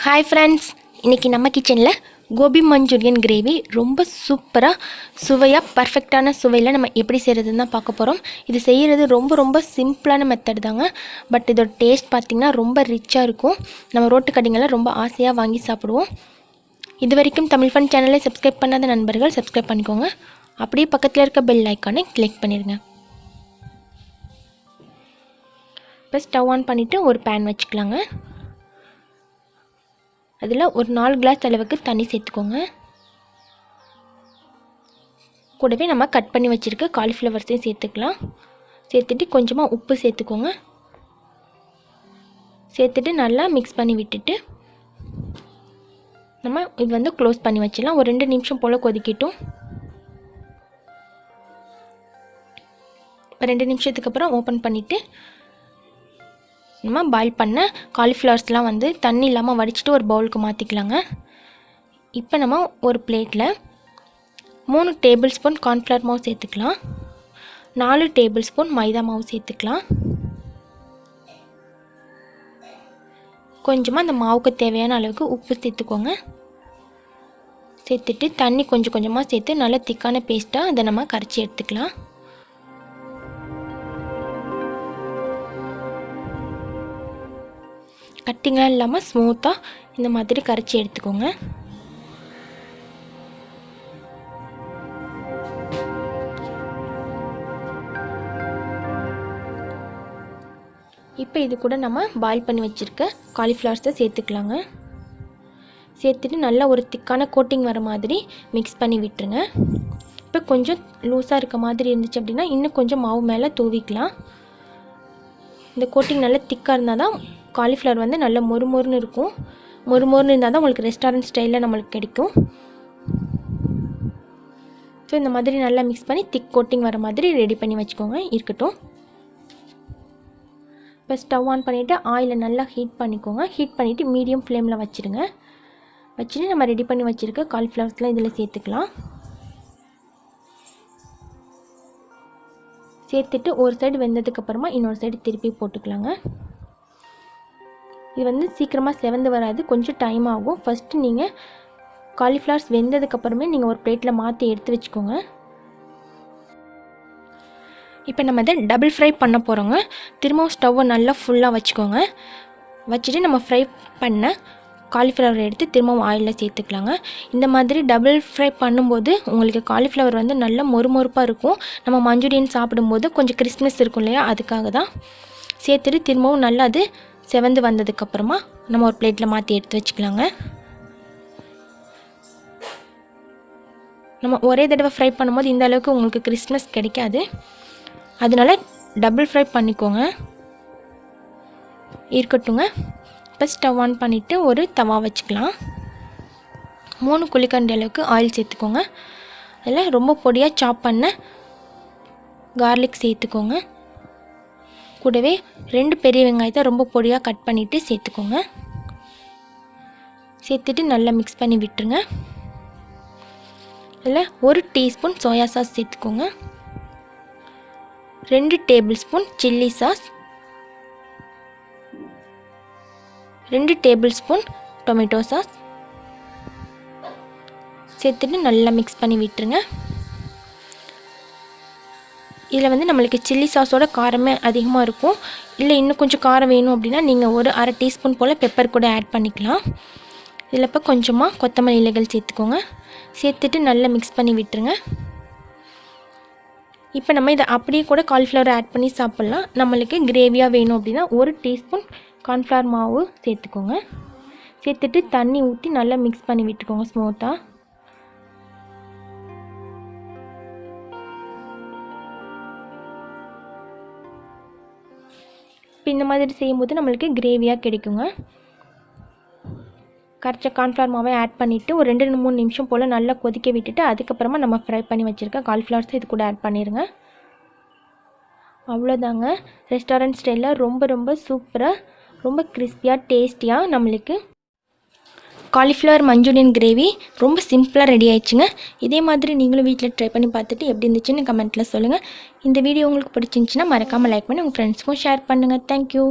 Hi friends, இன்னைக்கு நம்ம கிச்சனில் கோபி மஞ்சூரியன் கிரேவி ரொம்ப சூப்பராக சுவையாக பர்ஃபெக்டான சுவையில் நம்ம எப்படி செய்கிறதுன்னு தான் பார்க்க போகிறோம். இது செய்கிறது ரொம்ப சிம்பிளான மெத்தட் தாங்க. பட் இதோட டேஸ்ட் பார்த்திங்கன்னா ரொம்ப ரிச்சாக இருக்கும். நம்ம ரோட்டு கடைங்களில் ரொம்ப ஆசையாக வாங்கி சாப்பிடுவோம். இது வரைக்கும் தமிழ் ஃபன் சேனலை சப்ஸ்கிரைப் பண்ணாத நண்பர்கள் சப்ஸ்கிரைப் பண்ணிக்கோங்க. அப்படியே பக்கத்தில் இருக்க பெல் ஐக்கானை கிளிக் பண்ணிடுங்க. இப்போ ஸ்டவ் ஆன் பண்ணிவிட்டு ஒரு பேன் வச்சுக்கலாங்க. அதில் ஒரு 4 கிளாஸ் அளவுக்கு தண்ணி சேர்த்துக்கோங்க. கூடவே நம்ம கட் பண்ணி வச்சுருக்க காலிஃப்ளவர்ஸையும் சேர்த்துக்கலாம். சேர்த்துட்டு கொஞ்சமாக உப்பு சேர்த்துக்கோங்க. சேர்த்துட்டு நல்லா மிக்ஸ் பண்ணி விட்டுட்டு நம்ம இது வந்து க்ளோஸ் பண்ணி வச்சிடலாம். ஒரு 2 நிமிஷம் போல் கொதிக்கட்டும். இப்போ 2 நிமிஷத்துக்கு அப்புறம் ஓப்பன் பண்ணிவிட்டு நம்ம பாயில் பண்ண காலிஃப்ளவர்ஸ்லாம் வந்து தண்ணி இல்லாமல் வடிச்சிட்டு ஒரு பவுலுக்கு மாற்றிக்கலாங்க. இப்போ நம்ம ஒரு பிளேட்டில் 3 டேபிள் ஸ்பூன் கார்ன்ஃப்ளவர் மாவு சேர்த்துக்கலாம். 4 டேபிள் ஸ்பூன் மைதா மாவு சேர்த்துக்கலாம். கொஞ்சமாக அந்த மாவுக்கு தேவையான அளவுக்கு உப்பு சேர்த்துக்கோங்க. சேர்த்துட்டு தண்ணி கொஞ்சமாக சேர்த்து நல்லா திக்கான பேஸ்ட்டாக அதை நம்ம கரைச்சி எடுத்துக்கலாம். கட்டிங்லாம் இல்லாமல் ஸ்மூத்தாக இந்த மாதிரி கரைச்சி எடுத்துக்கோங்க. இப்போ இது கூட நம்ம பாயில் பண்ணி வச்சுருக்க காலிஃப்ளவர்ஸை சேர்த்துக்கலாங்க. சேர்த்துட்டு நல்லா ஒரு திக்கான கோட்டிங் வர மாதிரி மிக்ஸ் பண்ணி விட்டுருங்க. இப்போ கொஞ்சம் லூஸாக இருக்க மாதிரி இருந்துச்சு அப்படின்னா இன்னும் கொஞ்சம் மாவு மேலே தூவிக்கலாம். இந்த கோட்டிங் நல்லா திக்காக இருந்தால் தான் காலிஃப்ளவர் வந்து நல்ல மொறுமொறுன்னு இருக்கும். மொறுமொறுன்னு இருந்தால் தான் உங்களுக்கு ரெஸ்டாரண்ட் ஸ்டைலில் நம்மளுக்கு கிடைக்கும். ஸோ இந்த மாதிரி நல்லா மிக்ஸ் பண்ணி திக் கோட்டிங் வர மாதிரி ரெடி பண்ணி வச்சுக்கோங்க. இருக்கட்டும். இப்போ ஸ்டவ் ஆன் பண்ணிவிட்டு ஆயிலை நல்லா ஹீட் பண்ணிக்கோங்க. ஹீட் பண்ணிவிட்டு மீடியம் ஃப்ளேமில் வச்சுருங்க. வச்சுட்டு நம்ம ரெடி பண்ணி வச்சுருக்க காலிஃப்ளவர்ஸ்லாம் இதில் சேர்த்துக்கலாம். சேர்த்துட்டு ஒரு சைடு வெந்ததுக்கப்புறமா இன்னொரு சைடு திருப்பி போட்டுக்கலாங்க. இது வந்து சீக்கிரமாக செவந்து வராது, கொஞ்சம் டைம் ஆகும். ஃபஸ்ட்டு நீங்கள் காலிஃப்ளவர்ஸ் வெந்ததுக்கப்புறமே நீங்கள் ஒரு பிளேட்டில் மாற்றி எடுத்து வச்சுக்கோங்க. இப்போ நம்ம இதை டபுள் ஃப்ரை பண்ண போகிறோங்க. திரும்பவும் ஸ்டவ்வை நல்லா ஃபுல்லாக வச்சுக்கோங்க. வச்சுட்டு நம்ம ஃப்ரை பண்ண காலிஃப்ளவர் எடுத்து திரும்பவும் ஆயிலில் சேர்த்துக்கலாங்க. இந்த மாதிரி டபுள் ஃப்ரை பண்ணும்போது உங்களுக்கு காலிஃப்ளவர் வந்து நல்லா மொறுமொறுப்பாக இருக்கும். நம்ம மஞ்சூரியன் சாப்பிடும்போது கொஞ்சம் கிறிஸ்மஸ் இருக்கும் இல்லையா, அதுக்காக தான். சேர்த்துட்டு திரும்பவும் நல்லா அது செவந்து வந்ததுக்கப்புறமா நம்ம ஒரு பிளேட்டில் மாற்றி எடுத்து வச்சுக்கலாங்க. நம்ம ஒரே தடவை ஃப்ரை பண்ணும்போது இந்த அளவுக்கு உங்களுக்கு கிறிஸ்மஸ் கிடைக்காது. அதனால டபுள் ஃப்ரை பண்ணிக்கோங்க. இருக்கட்டுங்க. இப்போ ஸ்டவ் ஆன் பண்ணிவிட்டு ஒரு தவா வச்சுக்கலாம். 3 குழிக்கரண்டி அளவுக்கு ஆயில் சேர்த்துக்கோங்க. அதில் ரொம்ப பொடியாக சாப் பண்ண கார்லிக் சேர்த்துக்கோங்க. கூடவே 2 பெரிய வெங்காயத்தை ரொம்ப பொடியாக கட் பண்ணிவிட்டு சேர்த்துக்கோங்க. சேர்த்துட்டு நல்லா மிக்ஸ் பண்ணி விட்டுருங்க. இதில் 1 டீஸ்பூன் சோயா சாஸ் சேர்த்துக்கோங்க. 2 table spoon chilli sauce, 2 table spoon tomato sauce சேர்த்துட்டு நல்லா மிக்ஸ் பண்ணி விட்டுருங்க. இதில் வந்து நம்மளுக்கு சில்லி சாஸோட காரமே அதிகமாக இருக்கும். இல்லை இன்னும் கொஞ்சம் காரம் வேணும் அப்படின்னா நீங்கள் ஒரு அரை டீஸ்பூன் போல் பெப்பர் கூட ஆட் பண்ணிக்கலாம். இதில் இப்போ கொஞ்சமாக கொத்தமல்லி இலைகள் சேர்த்துக்கோங்க. சேர்த்துட்டு நல்லா மிக்ஸ் பண்ணி விட்டுருங்க. இப்போ நம்ம இதை அப்படியே கூட காலிஃப்ளவர் ஆட் பண்ணி சாப்பிட்லாம். நம்மளுக்கு கிரேவியாக வேணும் அப்படின்னா 1 டீஸ்பூன் கார்ன்ஃப்ளவர் மாவு சேர்த்துக்கோங்க. சேர்த்துட்டு தண்ணி ஊற்றி நல்லா மிக்ஸ் பண்ணி விட்டுக்கோங்க ஸ்மூத்தாக. இப்போ இந்த மாதிரி செய்யும்போது நம்மளுக்கு கிரேவியாக கிடைக்குங்க. கரைச்ச கார்ன்ஃப்ளவர் மாவை ஆட் பண்ணிவிட்டு ஒரு 2-3 நிமிஷம் போல் நல்லா கொதிக்க விட்டுட்டு அதுக்கப்புறமா நம்ம ஃப்ரை பண்ணி வச்சுருக்க காலிஃப்ளவர்ஸை இது கூட ஆட் பண்ணிடுங்க. அவ்வளோதாங்க. ரெஸ்டாரண்ட் ஸ்டைலில் ரொம்ப சூப்பராக ரொம்ப கிறிஸ்பியாக டேஸ்டியாக நம்மளுக்கு காலிஃப்ளவர் மஞ்சூரியன் கிரேவி ரொம்ப சிம்பிளாக ரெடி ஆயிடுச்சுங்க. இதே மாதிரி நீங்களும் வீட்டில் ட்ரை பண்ணி பார்த்துட்டு எப்படி இருந்துச்சுன்னு கமெண்ட்டில் சொல்லுங்கள். இந்த வீடியோ உங்களுக்கு பிடிச்சிருந்துச்சின்னா மறக்காமல் லைக் பண்ணி உங்கள் ஃப்ரெண்ட்ஸ்க்கும் ஷேர் பண்ணுங்கள். தேங்க்யூ.